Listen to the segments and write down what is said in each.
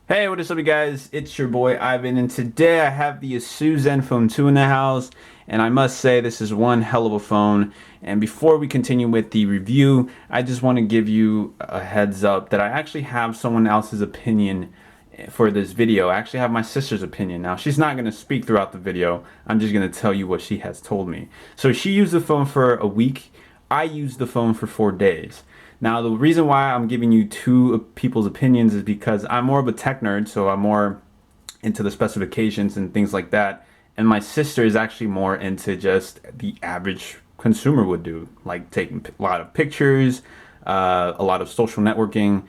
Hey, what is up, you guys? It's your boy Ivan, and today I have the Asus Zenfone 2 in the house, and I must say this is one hell of a phone. And before we continue with the review, I just want to give you a heads up that I actually have someone else's opinion for this video. I actually have my sister's opinion. Now, she's not going to speak throughout the video. I'm just going to tell you what she has told me. So she used the phone for a week. I used the phone for 4 days. Now, the reason why I'm giving you two people's opinions is because I'm more of a tech nerd, so I'm more into the specifications and things like that. And my sister is actually more into just the average consumer would do, like taking a lot of pictures, a lot of social networking,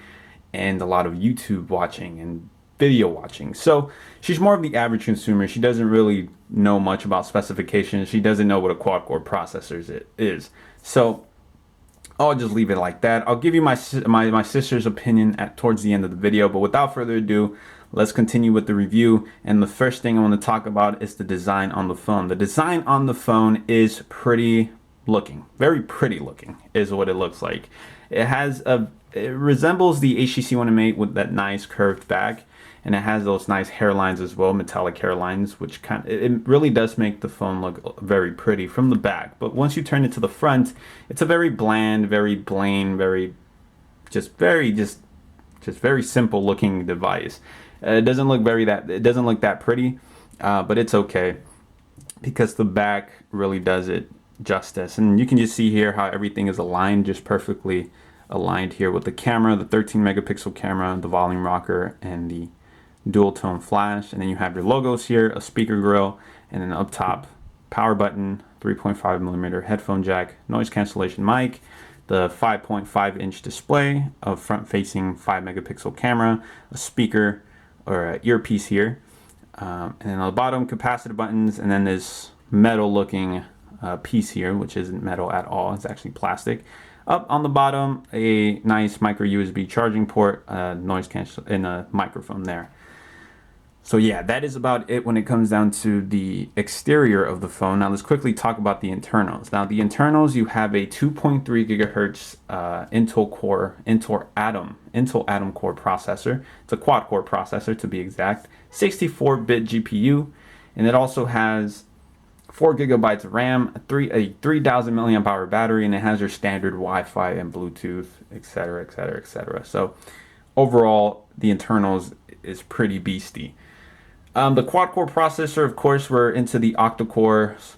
and a lot of YouTube watching and video watching. So she's more of the average consumer. She doesn't really know much about specifications. She doesn't know what a quad core processor is. So I'll just leave it like that. I'll give you my sister's opinion towards the end of the video, but without further ado, let's continue with the review. And the first thing I want to talk about is the design on the phone. The design on the phone is pretty looking, very pretty looking is what it looks like. It resembles the HTC One M8 with that nice curved back, and it has those nice hairlines as well, metallic hairlines, which it really does make the phone look very pretty from the back. But once you turn it to the front, it's a very bland, very plain, very simple looking device. It doesn't look that pretty, but it's okay because the back really does it justice. And you can just see here how everything is aligned, just perfectly aligned here with the camera, the 13 megapixel camera, the volume rocker, and the dual tone flash. And then you have your logos here, a speaker grill, and then up top power button, 3.5 millimeter headphone jack, noise cancellation mic, the 5.5-inch display, a front facing 5 megapixel camera, a speaker or an earpiece here, and then on the bottom capacitive buttons, and then this metal looking piece here, which isn't metal at all, it's actually plastic. Up on the bottom, a nice micro USB charging port, noise cancel, and a microphone there. So yeah, that is about it when it comes down to the exterior of the phone. Now let's quickly talk about the internals. Now the internals, you have a 2.3 gigahertz Intel Atom core processor. It's a quad core processor to be exact. 64-bit GPU, and it also has 4 gigabytes of RAM, a 3,000 milliamp hour battery, and it has your standard Wi-Fi and Bluetooth, etc., etc., etc. So overall, the internals is pretty beastie. The quad-core processor, of course, we're into the octa-cores,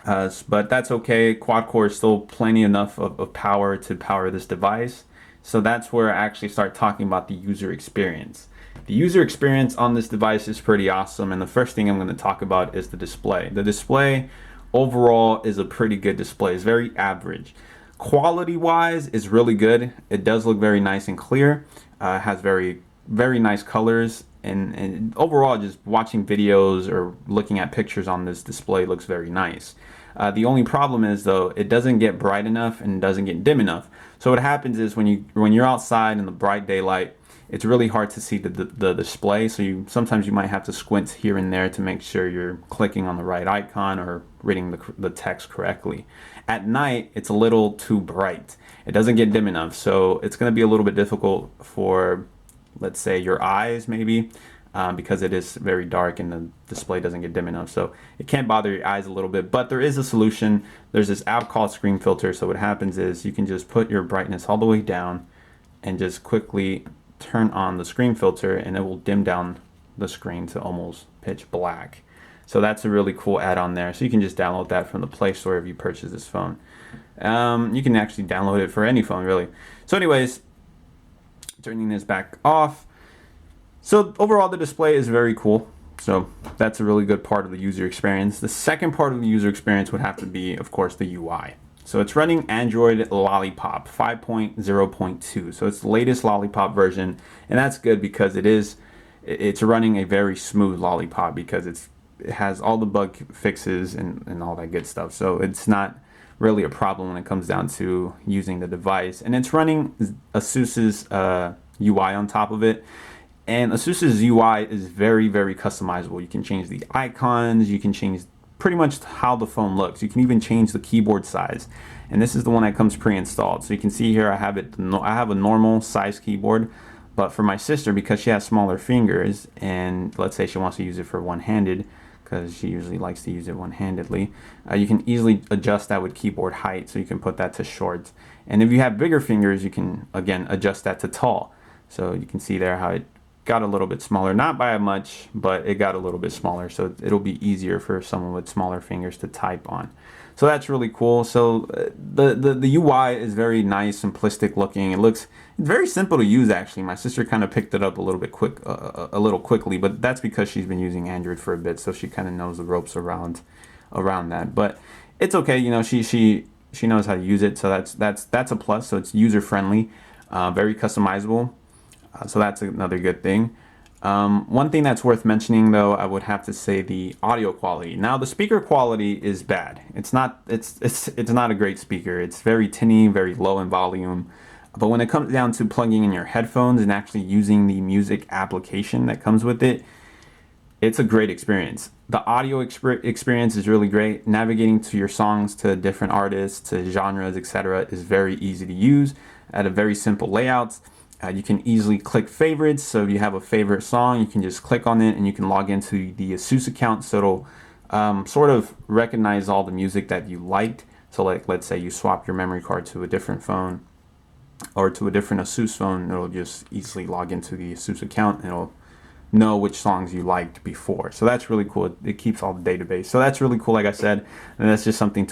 but that's okay. Quad-core is still plenty enough of power to power this device. So that's where I actually start talking about the user experience. The user experience on this device is pretty awesome, and the first thing I'm going to talk about is the display. The display overall is a pretty good display. It's very average. Quality-wise, is really good. It does look very nice and clear. It has very nice colors. And overall, just watching videos or looking at pictures on this display looks very nice. The only problem is, though, it doesn't get bright enough and doesn't get dim enough. So what happens is when you're outside in the bright daylight, it's really hard to see the display. So sometimes you might have to squint here and there to make sure you're clicking on the right icon or reading the text correctly. At night, it's a little too bright. It doesn't get dim enough, so it's going to be a little bit difficult for, let's say, your eyes maybe, because it is very dark and the display doesn't get dim enough. So it can bother your eyes a little bit, but there is a solution. There's this app called Screen Filter. So what happens is you can just put your brightness all the way down and just quickly turn on the screen filter, and it will dim down the screen to almost pitch black. So that's a really cool add-on there. So you can just download that from the Play Store if you purchase this phone. You can actually download it for any phone, really. So anyways, turning this back off. So overall, the display is very cool. So that's a really good part of the user experience. The second part of the user experience would have to be, of course, the UI. So it's running Android Lollipop 5.0.2. So it's the latest Lollipop version, and that's good because it's running a very smooth Lollipop because it has all the bug fixes and all that good stuff. So it's not really a problem when it comes down to using the device. And it's running Asus's UI on top of it. And Asus's UI is very customizable. You can change the icons, you can change pretty much how the phone looks. You can even change the keyboard size. And this is the one that comes pre-installed. So you can see here I have a normal size keyboard, But for my sister, because she has smaller fingers, and let's say she wants to use it for one-handed, because she usually likes to use it one-handedly, you can easily adjust that with keyboard height, so you can put that to short. And if you have bigger fingers, you can, again, adjust that to tall. So you can see there how it got a little bit smaller, not by much, but it got a little bit smaller, so it'll be easier for someone with smaller fingers to type on. So that's really cool. So the UI is very nice, simplistic looking. It's very simple to use, actually. My sister kind of picked it up a little bit a little quickly, but that's because she's been using Android for a bit, so she kind of knows the ropes around that. But it's okay, you know, she knows how to use it, so that's a plus. So it's user friendly, very customizable. So that's another good thing. One thing that's worth mentioning, though, I would have to say the audio quality. Now, the speaker quality is bad. It's not a great speaker. It's very tinny, very low in volume. But when it comes down to plugging in your headphones and actually using the music application that comes with it, it's a great experience. The audio experience is really great. Navigating to your songs, to different artists, to genres, etc., is very easy to use at a very simple layout. You can easily click favorites. So if you have a favorite song, you can just click on it and you can log into the Asus account. So it'll sort of recognize all the music that you liked. So like, let's say you swap your memory card to a different phone or to a different Asus phone, it'll just easily log into the Asus account and it'll know which songs you liked before. So that's really cool. It keeps all the database. So that's really cool, like I said, and that's just something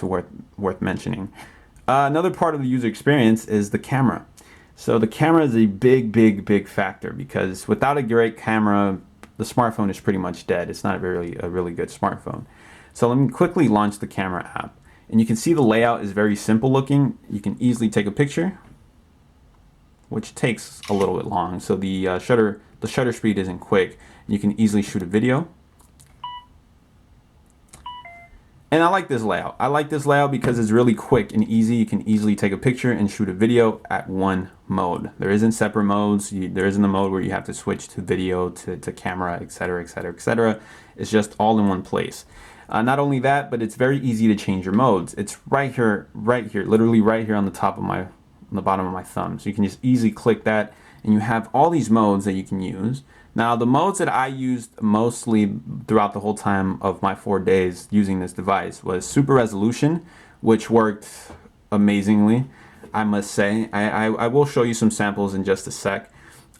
worth mentioning. Another part of the user experience is the camera. So the camera is a big factor, because without a great camera, the smartphone is pretty much dead. It's not really a really good smartphone. So let me quickly launch the camera app. And you can see the layout is very simple looking. You can easily take a picture, which takes a little bit long. So the shutter speed isn't quick. You can easily shoot a video. And I like this layout. I like this layout because it's really quick and easy. You can easily take a picture and shoot a video at one mode. There isn't separate modes. There isn't a mode where you have to switch to video, to camera, etc., etc., etc. It's just all in one place. Not only that, but it's very easy to change your modes. It's right here, literally right here on the top of on the bottom of my thumb. So you can just easily click that, and you have all these modes that you can use. Now, the modes that I used mostly throughout the whole time of my 4 days using this device was super resolution, which worked amazingly, I must say. I will show you some samples in just a sec.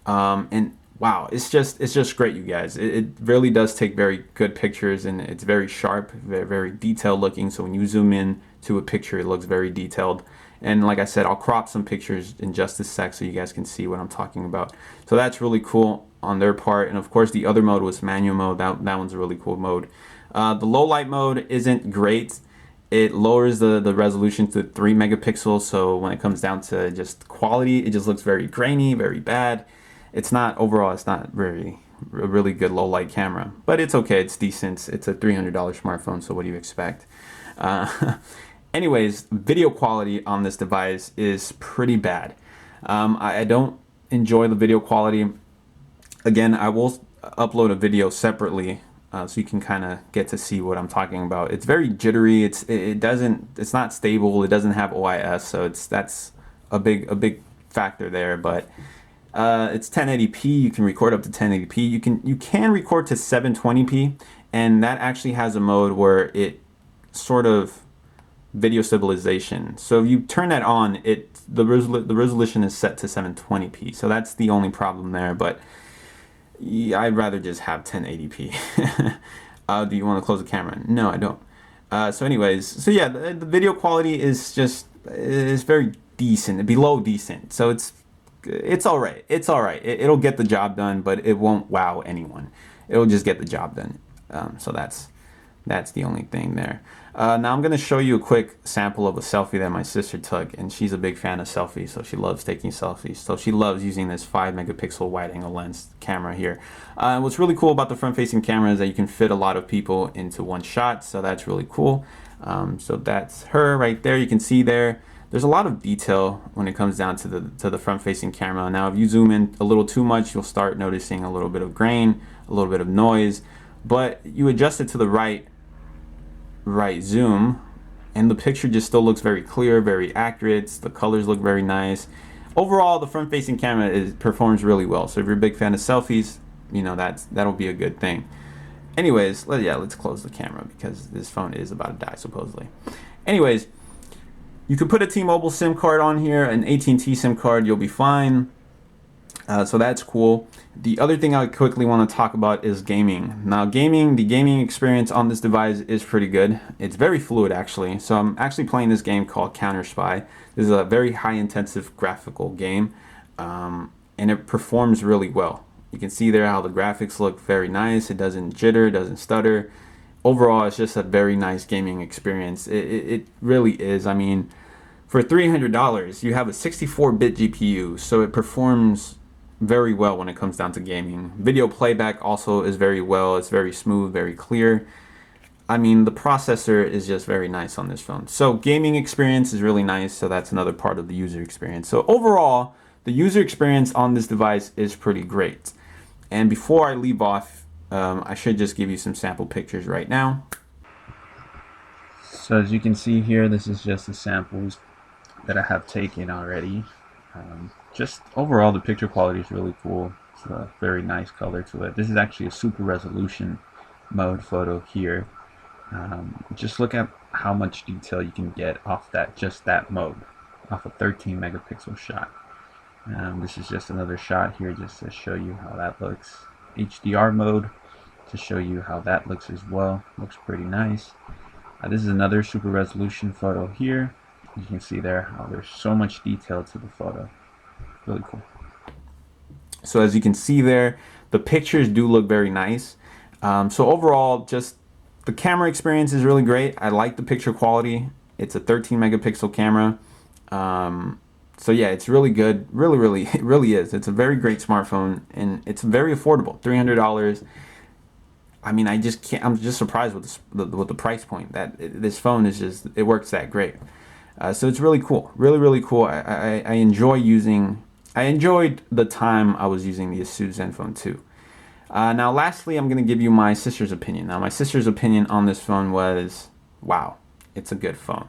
And wow, it's just great, you guys. It really does take very good pictures, and it's very sharp, very detailed looking. So when you zoom in to a picture, it looks very detailed. And like I said, I'll crop some pictures in just a sec so you guys can see what I'm talking about. So that's really cool on their part. And of course, the other mode was manual mode. That one's a really cool mode. The low light mode isn't great. It lowers the resolution to 3 megapixels. So when it comes down to just quality, it just looks very grainy, very bad. It's not a really good low light camera, but it's okay. It's decent. It's a $300 smartphone. So what do you expect? Anyways, video quality on this device is pretty bad. I don't enjoy the video quality. Again, I will upload a video separately so you can kind of get to see what I'm talking about. It's very jittery. It's not stable. It doesn't have OIS, so that's a big factor there. But it's 1080p. You can record up to 1080p. You can record to 720p, and that actually has a mode where it sort of video stabilization. So if you turn that on, the resolution is set to 720p. So that's the only problem there. But yeah, I'd rather just have 1080p. Do you want to close the camera? No, I don't. So anyways, so yeah, the video quality is very decent, below decent. So it's all right. It's all right. It'll get the job done, but it won't wow anyone. It'll just get the job done. So that's the only thing there. Now I'm going to show you a quick sample of a selfie that my sister took, and she's a big fan of selfies, so she loves taking selfies. So she loves using this 5 megapixel wide angle lens camera here. What's really cool about the front facing camera is that you can fit a lot of people into one shot, so that's really cool. So that's her right there. You can see there's a lot of detail when it comes down to the front facing camera. Now if you zoom in a little too much, you'll start noticing a little bit of grain, a little bit of noise, but you adjust it to the right zoom and the picture just still looks very clear, very accurate. The colors look very nice. overall, the front-facing camera performs really well. So if you're a big fan of selfies, you know that'll be a good thing. Anyways, let's close the camera because this phone is about to die supposedly. Anyways, you could put a T-Mobile SIM card on here, an AT&T SIM card, you'll be fine. So that's cool. The other thing I quickly want to talk about is gaming. Now, the gaming experience on this device is pretty good. It's very fluid, actually. So I'm actually playing this game called Counter Spy. This is a very high-intensive graphical game, and it performs really well. You can see there how the graphics look very nice. It doesn't jitter, doesn't stutter. Overall, it's just a very nice gaming experience. It really is. I mean, for $300, you have a 64-bit GPU, so it performs very well when it comes down to gaming. Video playback also is very well. It's very smooth, very clear. I mean, the processor is just very nice on this phone. So gaming experience is really nice. So that's another part of the user experience. So overall, the user experience on this device is pretty great. And before I leave off, I should just give you some sample pictures right now. So as you can see here, this is just the samples that I have taken already. Just overall, the picture quality is really cool. It's a very nice color to it. This is actually a super resolution mode photo here. Just look at how much detail you can get off just that mode, off a 13 megapixel shot. This is just another shot here just to show you how that looks. HDR mode to show you how that looks as well. Looks pretty nice. This is another super resolution photo here. You can see there how there's so much detail to the photo. Really cool. So as you can see there, the pictures do look very nice. So overall, just the camera experience is really great. I like the picture quality. It's a 13 megapixel camera. So yeah, it's really good. It really is. It's a very great smartphone, and it's very affordable. $300. I mean, I'm just surprised with the price point. That this phone is just, it works that great. So it's really cool. Really cool. I enjoyed the time I was using the Asus Zenfone2. Now, lastly, I'm going to give you my sister's opinion. Now, my sister's opinion on this phone was, wow, it's a good phone.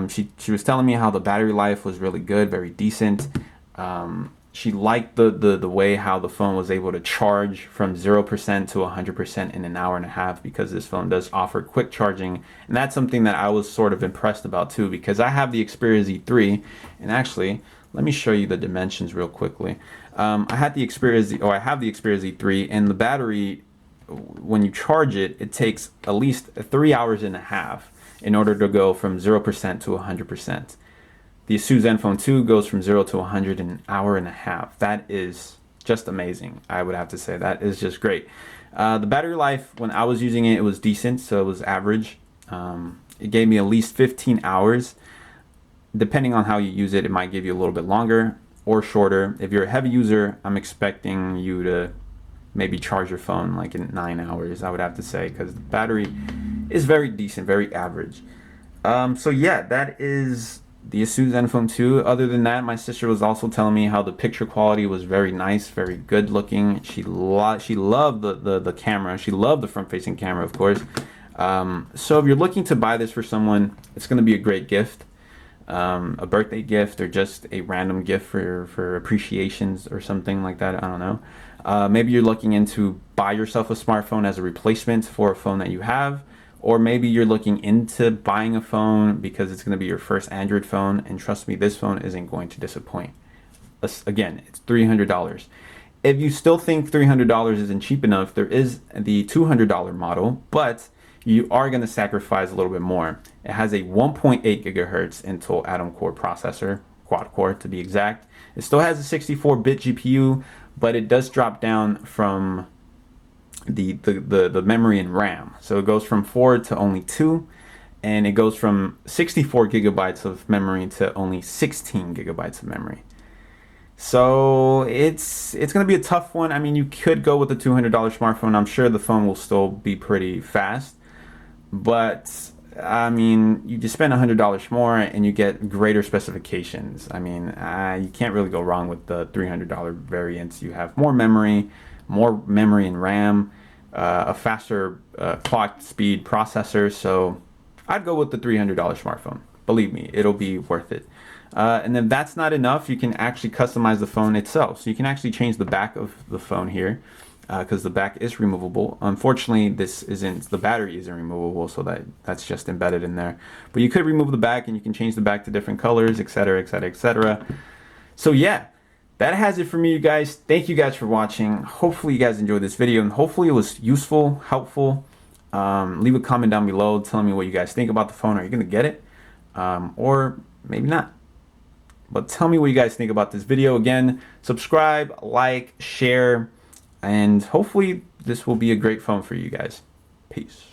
She was telling me how the battery life was really good, very decent. She liked the way how the phone was able to charge from 0% to 100% in an hour and a half, because this phone does offer quick charging. And that's something that I was sort of impressed about too, because I have the Xperia Z3, and actually, let me show you the dimensions real quickly. I have the Xperia Z3, and the battery, when you charge it, it takes at least 3 hours and a half in order to go from 0% to 100%. The Asus Zenfone2 goes from 0 to 100 in an hour and a half. That is just amazing, I would have to say. That is just great. The battery life, when I was using it, it was decent, so it was average. It gave me at least 15 hours. Depending on how you use it, it might give you a little bit longer or shorter. If you're a heavy user, I'm expecting you to maybe charge your phone like in 9 hours, I would have to say, because the battery is very decent, very average. So yeah, that is the Asus Zenfone 2. Other than that, my sister was also telling me how the picture quality was very nice, very good looking. She loved the camera. She loved the front-facing camera, of course. So if you're looking to buy this for someone, it's going to be a great gift. A birthday gift, or just a random gift for appreciations or something like that. I don't know. Maybe you're looking into buy yourself a smartphone as a replacement for a phone that you have. Or maybe you're looking into buying a phone because it's going to be your first Android phone, and trust me, this phone isn't going to disappoint. Again, it's $300. If you still think $300 isn't cheap enough, there is the $200 model, but you are going to sacrifice a little bit more. It has a 1.8 gigahertz Intel Atom Core processor, quad core to be exact. It still has a 64-bit GPU, but it does drop down from the memory and RAM. So it goes from 4 to only 2, and it goes from 64 gigabytes of memory to only 16 gigabytes of memory. So it's going to be a tough one. I mean, you could go with the $200 smartphone. I'm sure the phone will still be pretty fast, but I mean, you just spend $100 more and you get greater specifications. I mean, you can't really go wrong with the $300 variants. You have more memory and RAM, a faster clock speed processor. So I'd go with the $300 smartphone. Believe me, it'll be worth it. And then that's not enough, you can actually customize the phone itself. So you can actually change the back of the phone here, because the back is removable. Unfortunately, the battery isn't removable, so that's just embedded in there. But you could remove the back, and you can change the back to different colors, etc., etc., etc. So yeah, that has it for me, you guys. Thank you guys for watching. Hopefully you guys enjoyed this video, and hopefully it was useful, helpful. Leave a comment down below telling me what you guys think about the phone. Are you gonna get it? Or maybe not. But tell me what you guys think about this video. Again, subscribe, like, share, and hopefully this will be a great phone for you guys. Peace.